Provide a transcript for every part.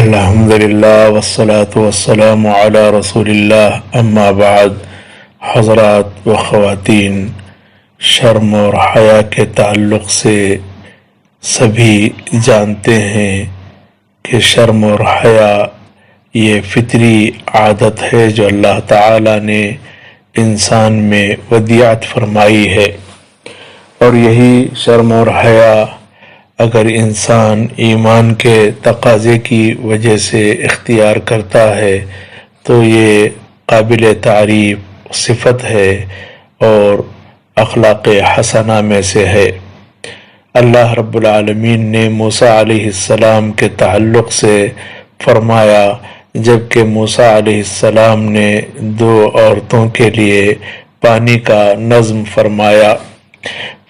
الحمدللہ والصلاة والسلام علی رسول اللہ، اما بعد۔ حضرات و خواتین، شرم اور حیا کے تعلق سے سبھی جانتے ہیں کہ شرم اور حیا یہ فطری عادت ہے جو اللہ تعالی نے انسان میں ودیعت فرمائی ہے، اور یہی شرم اور حیا اگر انسان ایمان کے تقاضے کی وجہ سے اختیار کرتا ہے تو یہ قابل تعریف صفت ہے اور اخلاق حسنہ میں سے ہے۔ اللہ رب العالمین نے موسیٰ علیہ السلام کے تعلق سے فرمایا، جب کہ موسیٰ علیہ السلام نے دو عورتوں کے لیے پانی کا نظم فرمایا،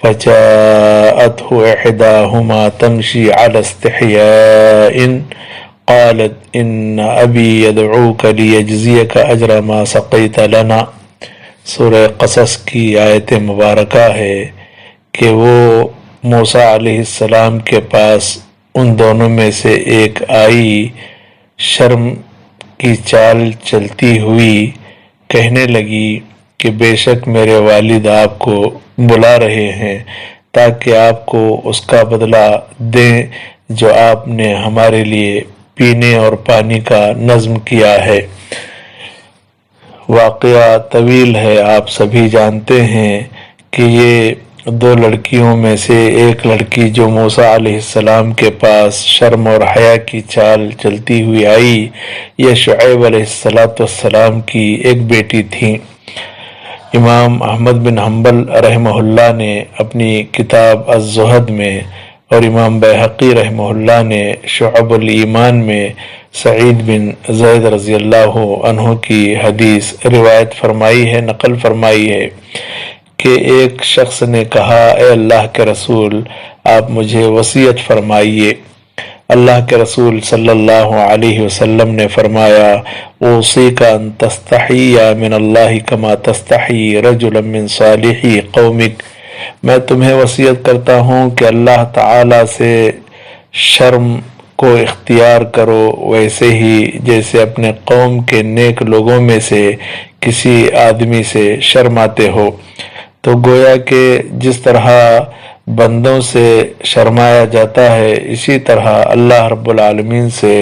فَجَاءَتْهُ إِحْدَاهُمَا تَمْشِي عَلَى اسْتِحْيَاءٍ قَالَتْ إِنَّ أَبِي يَدْعُوكَ لِيَجْزِيَكَ أَجْرَ مَا سَقَيْتَ لَنَا۔ سورہ قصص کی آیت مبارکہ ہے کہ وہ موسیٰ علیہ السلام کے پاس ان دونوں میں سے ایک آئی، شرم کی چال چلتی ہوئی، کہنے لگی کہ بے شک میرے والد آپ کو بلا رہے ہیں تاکہ آپ کو اس کا بدلہ دیں جو آپ نے ہمارے لیے پینے اور پانی کا نظم کیا ہے۔ واقعہ طویل ہے، آپ سبھی جانتے ہیں کہ یہ دو لڑکیوں میں سے ایک لڑکی جو موسیٰ علیہ السلام کے پاس شرم اور حیا کی چال چلتی ہوئی آئی، یہ شعیب علیہ السلام کی ایک بیٹی تھیں۔ امام احمد بن حنبل رحمہ اللہ نے اپنی کتاب الزہد میں اور امام بیہقی رحمہ اللہ نے شعب الایمان میں سعید بن زید رضی اللہ عنہ کی حدیث روایت فرمائی ہے، نقل فرمائی ہے کہ ایک شخص نے کہا، اے اللہ کے رسول، آپ مجھے وصیت فرمائیے۔ اللہ کے رسول صلی اللہ علیہ وسلم نے فرمایا، اوصیک ان تستحی من اللہ کما تستحی رجلا من صالحی قومک، میں تمہیں وصیت کرتا ہوں کہ اللہ تعالی سے شرم کو اختیار کرو ویسے ہی جیسے اپنے قوم کے نیک لوگوں میں سے کسی آدمی سے شرماتے ہو۔ تو گویا کہ جس طرح بندوں سے شرمایا جاتا ہے، اسی طرح اللہ رب العالمین سے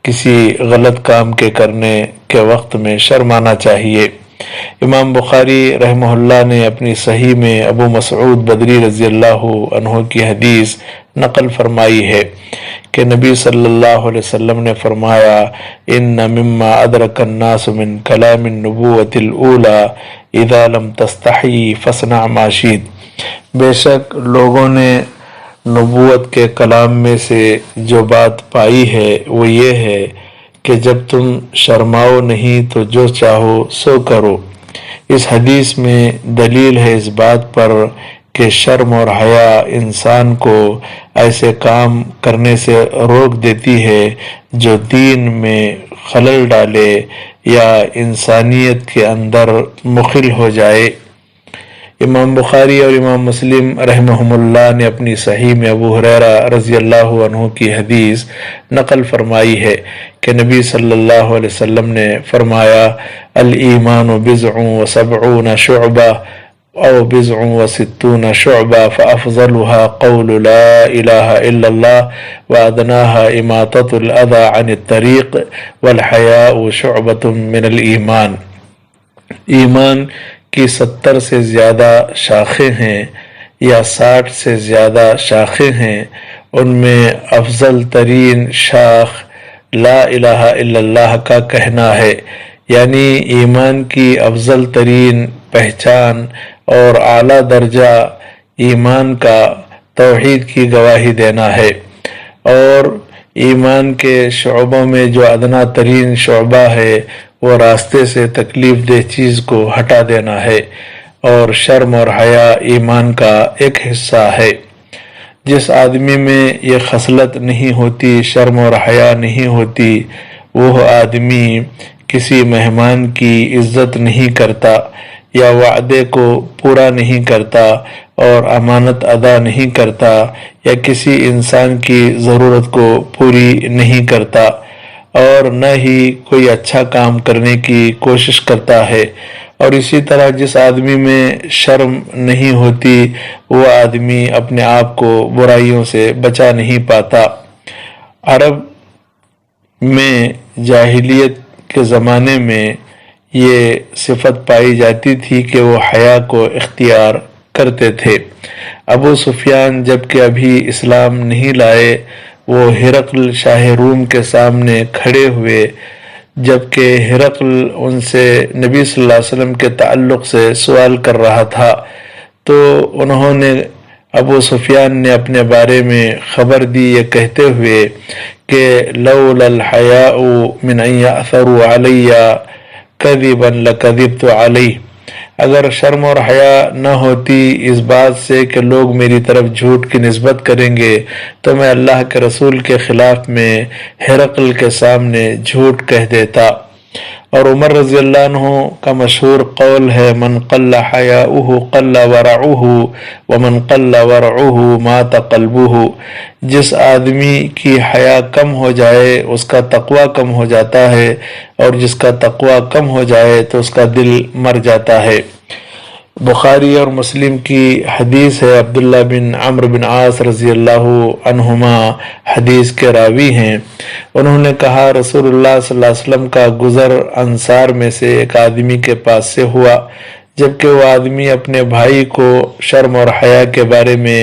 کسی غلط کام کے کرنے کے وقت میں شرمانا چاہیے۔ امام بخاری رحمہ اللہ نے اپنی صحیح میں ابو مسعود بدری رضی اللہ عنہ کی حدیث نقل فرمائی ہے کہ نبی صلی اللہ علیہ وسلم نے فرمایا، ان مما ادرک الناس من کلام النبوۃ الاولی اذا لم تستحی فاصنع ما شئت، بے شک لوگوں نے نبوت کے کلام میں سے جو بات پائی ہے وہ یہ ہے کہ جب تم شرماؤ نہیں تو جو چاہو سو کرو۔ اس حدیث میں دلیل ہے اس بات پر کہ شرم اور حیا انسان کو ایسے کام کرنے سے روک دیتی ہے جو دین میں خلل ڈالے یا انسانیت کے اندر مخل ہو جائے۔ امام بخاری اور امام مسلم رحمہم اللہ نے اپنی صحیح میں ابو ہریرہ رضی اللہ عنہ کی حدیث نقل فرمائی ہے کہ نبی صلی اللہ علیہ وسلم نے فرمایا، الایمان بضع وسبعون شعبہ او بضع وستون شعبہ فافضلها قول لا الہ الا اللہ وادناها اماطۃ الاذی عن الطریق والحیاء شعبۃ من الایمان۔ ایمان کی 70 سے زیادہ شاخیں ہیں یا 60 سے زیادہ شاخیں ہیں، ان میں افضل ترین شاخ لا الہ الا اللہ کا کہنا ہے، یعنی ایمان کی افضل ترین پہچان اور اعلیٰ درجہ ایمان کا توحید کی گواہی دینا ہے، اور ایمان کے شعبوں میں جو ادنا ترین شعبہ ہے وہ راستے سے تکلیف دہ چیز کو ہٹا دینا ہے، اور شرم اور حیا ایمان کا ایک حصہ ہے۔ جس آدمی میں یہ خصلت نہیں ہوتی، شرم اور حیا نہیں ہوتی، وہ آدمی کسی مہمان کی عزت نہیں کرتا، یا وعدے کو پورا نہیں کرتا اور امانت ادا نہیں کرتا یا کسی انسان کی ضرورت کو پوری نہیں کرتا، اور نہ ہی کوئی اچھا کام کرنے کی کوشش کرتا ہے، اور اسی طرح جس آدمی میں شرم نہیں ہوتی وہ آدمی اپنے آپ کو برائیوں سے بچا نہیں پاتا۔ عرب میں جاہلیت کے زمانے میں یہ صفت پائی جاتی تھی کہ وہ حیا کو اختیار کرتے تھے۔ ابو سفیان جب کہ ابھی اسلام نہیں لائے، وہ ہرقل شاہ روم کے سامنے کھڑے ہوئے، جبکہ ہرقل ان سے نبی صلی اللہ علیہ وسلم کے تعلق سے سوال کر رہا تھا، تو انہوں نے ابو سفیان نے اپنے بارے میں خبر دی یہ کہتے ہوئے کہ لولا الحیاء من ان یأثروا علی کذبا لکذبت علیہ، اگر شرم اور حیا نہ ہوتی اس بات سے کہ لوگ میری طرف جھوٹ کی نسبت کریں گے تو میں اللہ کے رسول کے خلاف میں ہرقل کے سامنے جھوٹ کہہ دیتا۔ اور عمر رضی اللہ عنہ کا مشہور قول ہے، من قل حیاؤہ قل ورعہ ومن قل ورعہ مات قلبہ، جس آدمی کی حیا کم ہو جائے اس کا تقوی کم ہو جاتا ہے، اور جس کا تقوی کم ہو جائے تو اس کا دل مر جاتا ہے۔ بخاری اور مسلم کی حدیث ہے، عبداللہ بن عمرو بن عاص رضی اللہ عنہما حدیث کے راوی ہیں، انہوں نے کہا رسول اللہ صلی اللہ علیہ وسلم کا گزر انصار میں سے ایک آدمی کے پاس سے ہوا، جبکہ وہ آدمی اپنے بھائی کو شرم اور حیا کے بارے میں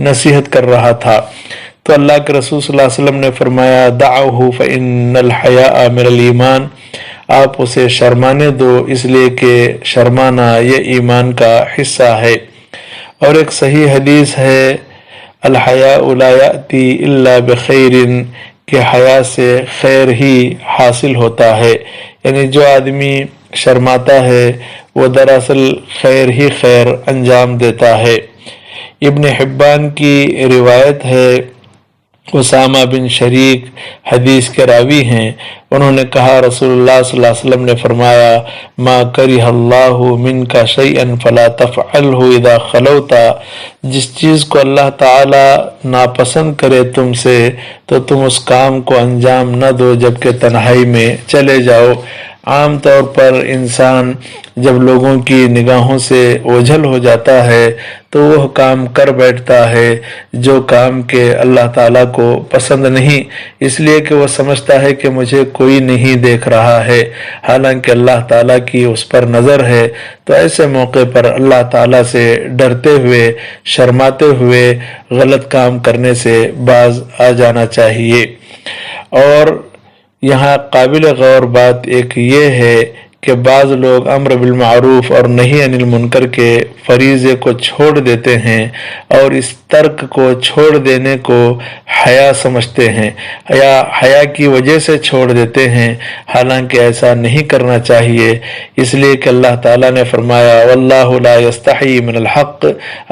نصیحت کر رہا تھا، تو اللہ کے رسول صلی اللہ علیہ وسلم نے فرمایا دعوہ فإن الحیاء من الایمان، آپ اسے شرمانے دو اس لیے کہ شرمانا یہ ایمان کا حصہ ہے۔ اور ایک صحیح حدیث ہے الحیاء لا یأتی الا بخیر، کہ حیا سے خیر ہی حاصل ہوتا ہے، یعنی جو آدمی شرماتا ہے وہ دراصل خیر ہی خیر انجام دیتا ہے۔ ابن حبان کی روایت ہے، اسامہ بن شریک حدیث کے راوی ہیں، انہوں نے کہا رسول اللہ صلی اللہ علیہ وسلم نے فرمایا ما کرہ اللہ منک شیئا فلا تفعلہ اذا خلوت، جس چیز کو اللہ تعالی ناپسند کرے تم سے تو تم اس کام کو انجام نہ دو جبکہ تنہائی میں چلے جاؤ۔ عام طور پر انسان جب لوگوں کی نگاہوں سے اوجھل ہو جاتا ہے تو وہ کام کر بیٹھتا ہے جو کام کے اللہ تعالیٰ کو پسند نہیں، اس لیے کہ وہ سمجھتا ہے کہ مجھے کوئی نہیں دیکھ رہا ہے، حالانکہ اللہ تعالیٰ کی اس پر نظر ہے۔ تو ایسے موقع پر اللہ تعالیٰ سے ڈرتے ہوئے، شرماتے ہوئے غلط کام کرنے سے باز آ جانا چاہیے۔ اور یہاں قابل غور بات ایک یہ ہے کہ بعض لوگ امر بالمعروف اور نہی عن المنکر کے فریضے کو چھوڑ دیتے ہیں اور اس ترک کو چھوڑ دینے کو حیا سمجھتے ہیں یا حیا کی وجہ سے چھوڑ دیتے ہیں، حالانکہ ایسا نہیں کرنا چاہیے، اس لیے کہ اللہ تعالیٰ نے فرمایا واللہ لا یستحی من الحق،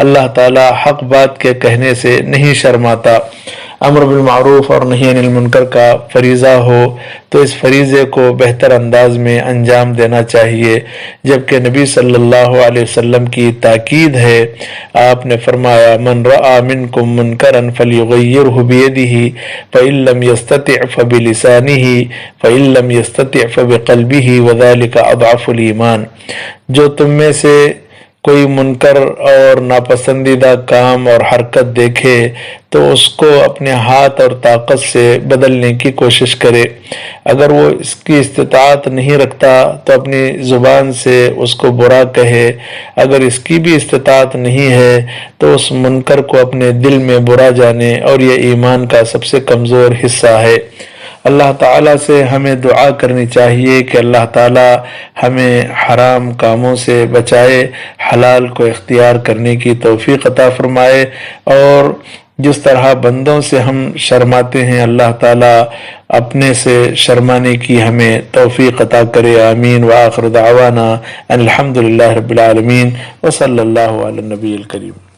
اللہ تعالیٰ حق بات کے کہنے سے نہیں شرماتا۔ امر بالمعروف اور نہی عن المنکر کا فریضہ ہو تو اس فریضے کو بہتر انداز میں انجام دینا چاہیے، جبکہ نبی صلی اللہ علیہ وسلم کی تاکید ہے، آپ نے فرمایا من رأى منکم منکرا فلیغیرہ بیدہ فإن لم یستطع فبلسانہ فإن لم یستطع فبقلبہ وذلک اضعف الایمان، جو تم میں سے کوئی منکر اور ناپسندیدہ کام اور حرکت دیکھے تو اس کو اپنے ہاتھ اور طاقت سے بدلنے کی کوشش کرے، اگر وہ اس کی استطاعت نہیں رکھتا تو اپنی زبان سے اس کو برا کہے، اگر اس کی بھی استطاعت نہیں ہے تو اس منکر کو اپنے دل میں برا جانے، اور یہ ایمان کا سب سے کمزور حصہ ہے۔ اللہ تعالیٰ سے ہمیں دعا کرنی چاہیے کہ اللہ تعالیٰ ہمیں حرام کاموں سے بچائے، حلال کو اختیار کرنے کی توفیق عطا فرمائے، اور جس طرح بندوں سے ہم شرماتے ہیں اللہ تعالیٰ اپنے سے شرمانے کی ہمیں توفیق عطا کرے، آمین۔ وآخر دعوانا الحمدللہ رب العالمین، وصلی اللہ علی النبی الکریم۔